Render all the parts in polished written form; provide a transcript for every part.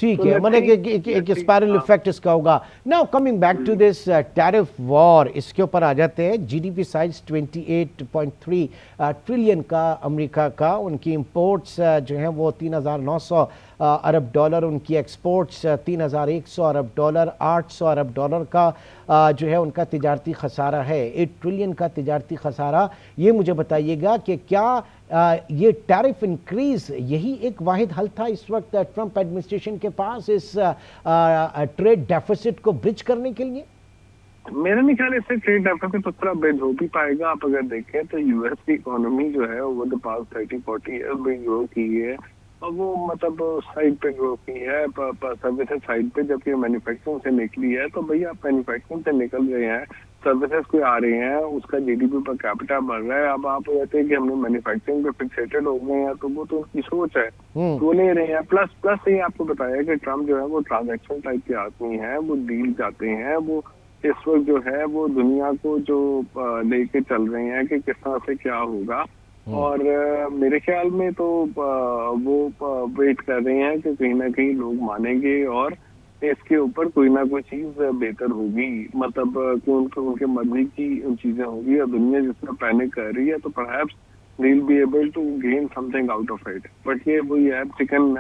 ठीक है, मैंने एक स्पाइरल इफेक्ट इसका होगा। Now coming back to this tariff war, इसके ऊपर आ जाते हैं। जीडीपी साइज 28.3 ट्रिलियन का अमेरिका का, उनकी इंपोर्ट्स जो हैं वो 3,900 अरब डॉलर, उनकी एक्सपोर्ट्स 3,100 अरब डॉलर, 800 अरब डॉलर का जो है उनका तिजारती खसारा है। 8 ट्रिलियन का तिजारती खसारा। ये मुझे बताइएगा कि क्या ये टैरिफ इंक्रीज यही एक वाहिद हल था इस वक्त ट्रंप एडमिनिस्ट्रेशन के पास इस ट्रेड डेफिसिट को ब्रिज करने के लिए? मेरे नहीं ख्याल इससे ट्रेड डेफिसिट उस तरह ब्रिज हो भी पाएगा। आप अगर देखें तो यूएस की इकोनॉमी जो है ओवर द पास्ट 30-40 ईयर्स में ग्रो की है, और वो मतलब साइड पे ग्रो की है, सर्विसेज साइड पे, जबकि मैन्युफैक्चरिंग से निकली है। तो भैया आप मैन्युफैक्चरिंग से निकल रहे हैं, सर्विसेज कोई आ रहे हैं, उसका जीडीपी पर कैपिटा बढ़ रहा है। अब आप कहते हैं कि हमने मैन्युफैक्चरिंग पे फिक्सेटेड हो गए हैं, तो वो तो उनकी सोच है, वो ले रहे हैं। प्लस ये आपको बताया कि ट्रम्प जो है वो ट्रांजैक्शन टाइप के आदमी है, वो डील जाते हैं, वो इस वक्त जो है वो दुनिया को जो लेके चल रहे हैं कि किस तरह से क्या होगा। और मेरे ख्याल में तो वो वेट कर रहे हैं कि कहीं ना कहीं लोग मानेंगे और इसके ऊपर कोई ना कोई चीज बेहतर होगी, मतलब उनके मर्जी की चीजें होगी। और दुनिया जितना पैनिक कर रही है तो perhaps they'll be able to gain something out of it. But ये वही है, चिकन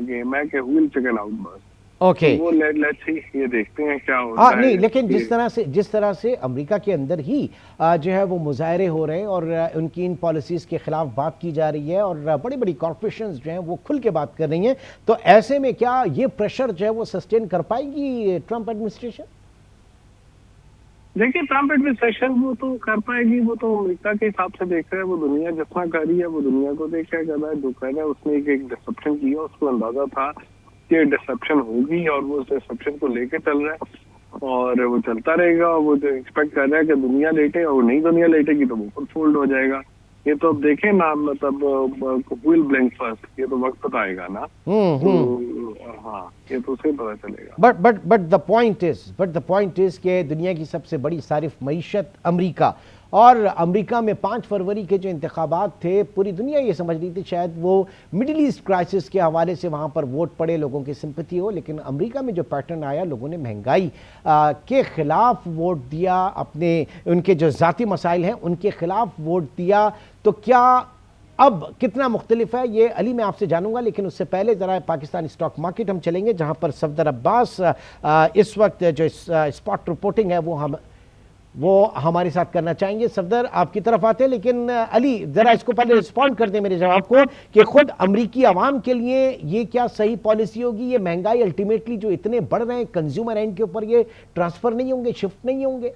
गेम है कि who will chicken out बस। ओके, वो लेट्स सी, ये देखते हैं क्या होता है। नहीं, लेकिन जिस तरह से अमेरिका के अंदर ही जो है वो मुजाहरे हो रहे हैं और उनकी इन पॉलिसीज के खिलाफ बात की जा रही है और बड़ी बड़ी कॉर्पोरेशंस जो हैं वो खुल के बात कर रही हैं, तो ऐसे में क्या ये प्रेशर जो है वो सस्टेन कर पाएगी ट्रंप एडमिनिस्ट्रेशन? देखिए, ट्रम्प एडमिनिस्ट्रेशन वो तो कर पाएगी, वो तो अमेरिका के हिसाब से देख रहे हैं। वो दुनिया जितना कर रही है वो दुनिया को देख रहा है, जो कर रहा है उसने एक डिसरप्शन किया, उसको अंदाजा था कि डिसरप्शन होगी और वो उस डिसरप्शन को लेके चल रहा है और वो चलता रहेगा। और वो जो एक्सपेक्ट कर रहा है कि दुनिया लेटे, और नहीं दुनिया लेटेगी तो वो खुद फोल्ड हो जाएगा। ये तो अब देखें ना, मतलब विल ब्लिंक फर्स्ट, ये तो वक्त बताएगा ना। हाँ, ये तो उसे पता चलेगा। बट द पॉइंट इज कि दुनिया की सबसे बड़ी सारिफ मईशत अमेरिका, और अमेरिका में 5 फरवरी के जो इंतखाबात थे, पूरी दुनिया ये समझ रही थी शायद वो मिडिल ईस्ट क्राइसिस के हवाले से वहाँ पर वोट पड़े, लोगों की सिंपैथी हो, लेकिन अमेरिका में जो पैटर्न आया, लोगों ने महंगाई के खिलाफ वोट दिया, अपने उनके जो ज़ाती मसाइल हैं उनके खिलाफ वोट दिया। तो क्या अब कितना मुख्तलिफ है ये अली मैं आपसे जानूंगा, लेकिन उससे पहले ज़रा पाकिस्तानी स्टॉक मार्केट हम चलेंगे, जहाँ पर सफदर अब्बास इस वक्त जो स्पॉट रिपोर्टिंग है वो हमारे साथ करना चाहेंगे। सफदर आपकी तरफ आते हैं, लेकिन अली जरा इसको पहले रिस्पॉन्ड कर दें मेरे जवाब को कि खुद अमरीकी आवाम के लिए ये क्या सही पॉलिसी होगी? ये महंगाई अल्टीमेटली जो इतने बढ़ रहे हैं कंज्यूमर एंड के ऊपर, ये ट्रांसफर नहीं होंगे, शिफ्ट नहीं होंगे?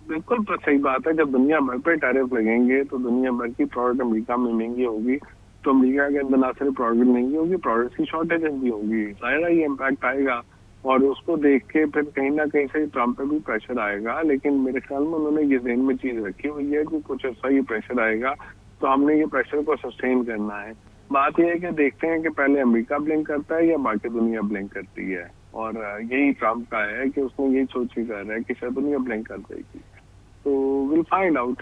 बिल्कुल सही बात है। जब दुनिया भर पे टैरिफ लगेंगे तो दुनिया भर की प्रोडक्ट अमेरिका में महंगी होगी, तो अमेरिका के अंदर ना सिर्फ प्रोडक्ट महंगी होगी, प्रोडक्ट की शॉर्टेज भी होगी, सारा ये इम्पैक्ट आएगा। और उसको देख के फिर कहीं ना कहीं से ट्रम्प पे भी प्रेशर आएगा। लेकिन मेरे ख्याल में उन्होंने ये ज़हन में चीज रखी हुई है कि कुछ ऐसा ही प्रेशर आएगा, तो हमने ये प्रेशर को सस्टेन करना है। बात यह है कि देखते हैं कि पहले अमेरिका ब्लिंक करता है या बाकी दुनिया ब्लिंक करती है, और यही ट्रम्प का है कि उसने यही सोच के कर रहा है कि शायद दुनिया ब्लिंक कर देगी। तो will find out.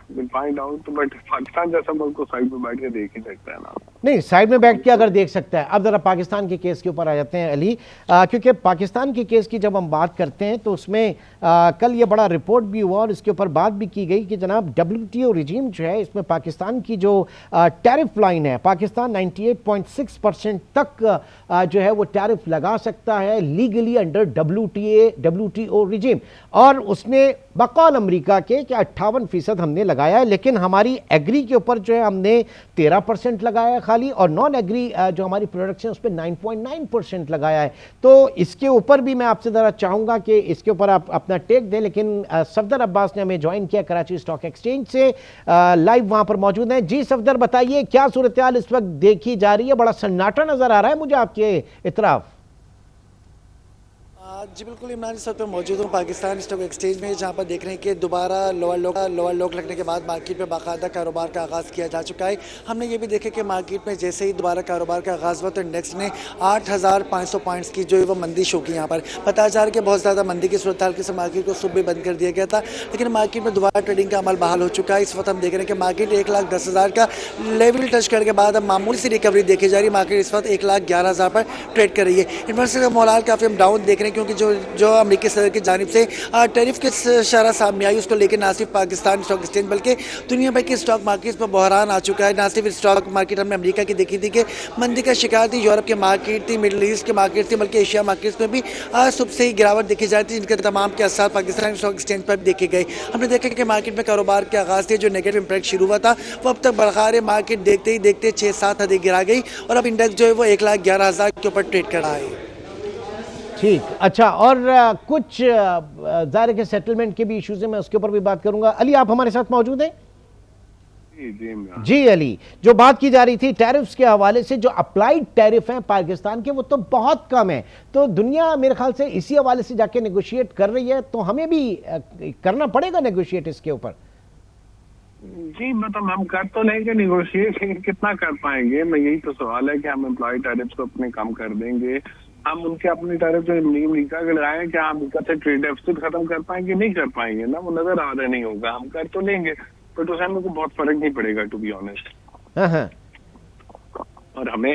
But Pakistan जैसा मुल्क को साइड में बैठ के देख ही सकता है ना। नहीं, साइड में बैठ के अगर देख सकता है। अब जरा पाकिस्तान के केस के ऊपर आ जाते हैं अली, क्योंकि पाकिस्तान के केस की जब हम बात करते हैं तो उसमें कल ये बड़ा रिपोर्ट भी हुआ और इसके ऊपर बात भी की गई कि जनाब WTO रिजीम जो है, इसमें पाकिस्तान की जो टैरिफ लाइन है, पाकिस्तान 98.6% तक जो है वो टैरिफ लगा सकता है लीगली अंडर WTO रिजीम। और उसने बकौल अमरीका के 58% हमने लगाया है, लेकिन हमारी एग्री के ऊपर जो है हमने 13% लगाया है खाली, और नॉन एग्री जो हमारी प्रोडक्शन उस पर 9.9% लगाया है। तो इसके ऊपर भी मैं आपसे ज़रा चाहूँगा कि इसके ऊपर आप अपना टेक दें। लेकिन सफदर अब्बास ने हमें ज्वाइन किया कराची स्टॉक एक्सचेंज से, लाइव वहाँ पर मौजूद हैं। जी सफदर, बताइए क्या सूरत हाल इस वक्त देखी जा रही है? बड़ा सन्नाटा नज़र आ रहा है मुझे आपके इतराफ। जी बिल्कुल इमरान, इस वक्त मैं मौजूद हूँ पाकिस्तान स्टॉक एक्सचेंज में, जहाँ पर देख रहे हैं कि दोबारा लोअर लोक लगने के बाद मार्केट में बाकायदा कारोबार का आगाज़ किया जा चुका है। हमने ये भी देखा कि मार्केट में जैसे ही दोबारा कारोबार का आगाज़ हुआ तो इंडेक्स ने 8,500 पॉइंट्स की जो है वो मंदी शो की। यहाँ पर बताया जा रहा है कि बहुत ज़्यादा मंदी की सूरत हाल से मार्केट को सुबह बंद कर दिया गया था, लेकिन मार्केट में दोबारा ट्रेडिंग का अमल बहाल हो चुका है। इस वक्त हम देख रहे हैं कि मार्केट 1,10,000 का लेवल टच करने के बाद अब मामूली सी रिकवरी देखी जा रही है। मार्केट इस वक्त 1,11,000 पर ट्रेड कर रही है। इन्वेस्टर का मोराल काफ़ी हम डाउन देख रहे हैं, क्योंकि जो अमेरिकी सदर की जानिब से टैरिफ की शरह सामने आई, उसको लेकर ना सिर्फ पाकिस्तान स्टॉक एक्सचेंज बल्कि दुनिया भर की स्टॉक मार्केट पर बहरान आ चुका है। ना सिर्फ स्टॉक मार्केट हमने अमेरिका की देखी थी कि मंदी का शिकार थी, यूरोप की मार्केट थी, मिडल ईस्ट की मार्केट थी, बल्कि एशिया मार्केट्स में भी सुबह से ही गिरावट देखी जा रही थी, जिनके तमाम के असर पाकिस्तान स्टॉक एक्सचेंज पर भी देखे गए। हमने देखा कि मार्केट में कारोबार के आगाज़ से जो नेगेटिव इंपैक्ट शुरू हुआ था वो अब तक बरकरार है। मार्केट देखते ही देखते 6-7 हदें गिरा गई और अब इंडेक्स जो है वो 1,11,000 के ऊपर ट्रेड कर रहा है। ठीक, अच्छा, और कुछ ज़ाहिर के सेटलमेंट के भी इश्यूज हैं, मैं उसके ऊपर भी बात करूंगा। अली, आप हमारे साथ मौजूद हैं? जी अली, जो बात की जा रही थी टैरिफ्स के हवाले से, जो अप्लाइड टैरिफ हैं पाकिस्तान के वो तो बहुत कम है, तो दुनिया मेरे ख्याल से इसी हवाले से जाके नेगोशिएट कर रही है, तो हमें भी करना पड़ेगा नेगोशिएट इसके ऊपर। जी मतलब हम कर तो लेंगे निगोशिएट, कितना कर पाएंगे? मैं यही तो सवाल है कि हम एम्प्लॉय टैरिफ्स को अपने कम कर देंगे, हम उनके अपनी टैरिफ जो अमेरिका के लगाए, क्या हम अमेरिका से ट्रेड डेफिसिट खत्म कर पाएंगे? नहीं कर पाएंगे ना, वो नजर आ रहा नहीं होगा। हम कर तो लेंगे बट उससे हमको बहुत फर्क नहीं पड़ेगा, टू बी ऑनेस्ट। और हम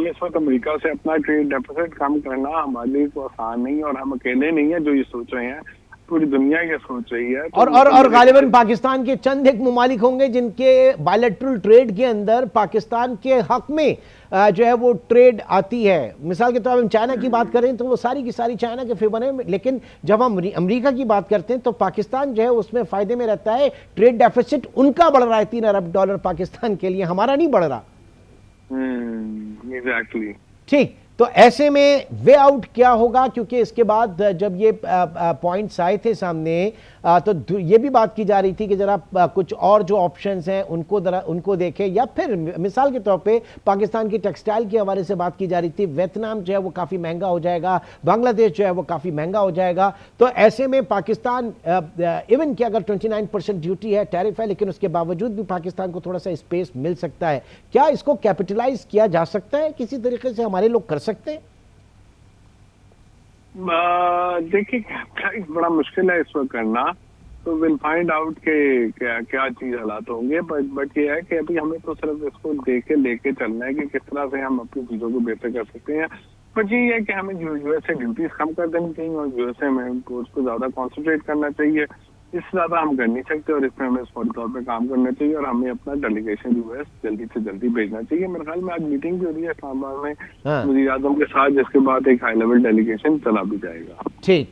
इस वक्त अमेरिका से अपना ट्रेड डेफिसिट कम करना हमारे लिए तो आसान नहीं, और हम अकेले नहीं है जो ये सोच रहे हैं, पूरी दुनिया ये सोच रही है। तो और गालिबन पाकिस्तान के चंद एक मुमालिक होंगे जिनके बायलैटरल ट्रेड के अंदर पाकिस्तान के हक में जो है वो ट्रेड आती है। मिसाल के तौर पर हम चाइना की बात करें तो वो सारी की सारी चाइना के फेवर है, लेकिन जब हम अमेरिका की बात करते हैं तो पाकिस्तान जो है उसमें फायदे में रहता है। ट्रेड डेफिसिट उनका बढ़ रहा है $3 अरब पाकिस्तान के लिए, हमारा नहीं बढ़ रहा। एग्जैक्टली। ठीक, तो ऐसे में वे आउट क्या होगा? क्योंकि इसके बाद जब ये पॉइंट्स आए थे सामने तो ये भी बात की जा रही थी कि जरा कुछ और जो ऑप्शंस हैं उनको देखें, या फिर मिसाल के तौर पे पाकिस्तान की टेक्सटाइल के हवाले से बात की जा रही थी। वियतनाम जो है वो काफ़ी महंगा हो जाएगा, बांग्लादेश जो है वो काफ़ी महंगा हो जाएगा। तो ऐसे में पाकिस्तान इवन कि अगर 29% ड्यूटी है, टैरिफ है, लेकिन उसके बावजूद भी पाकिस्तान को थोड़ा सा स्पेस मिल सकता है। क्या इसको कैपिटलाइज किया जा सकता है किसी तरीके से? हमारे लोग कर सकते हैं? देखिए कैपिटलाइज बड़ा मुश्किल है इस वक्त करना, तो विल फाइंड आउट के क्या क्या चीज हालात होंगे। बट ये है कि अभी हमें तो सिर्फ इसको लेके चलना है कि किस तरह से हम अपनी चीजों को बेहतर कर सकते हैं। बट ये है कि हमें यूएसए ड्यूटीज कम कर देनी चाहिए और यूएसए में इम्पोर्ट्स को ज्यादा कॉन्सेंट्रेट करना चाहिए। इससे ज्यादा हम कर नहीं सकते और इसमें हमें फौरी तौर पे काम करना चाहिए और हमें अपना डेलीगेशन यूएस जल्दी से जल्दी भेजना चाहिए। मेरे ख्याल में आज मीटिंग भी हो रही है इस्लामाबाद में वज़ीर आज़म के साथ, जिसके बाद एक हाई लेवल डेलीगेशन चला भी जाएगा। ठीक,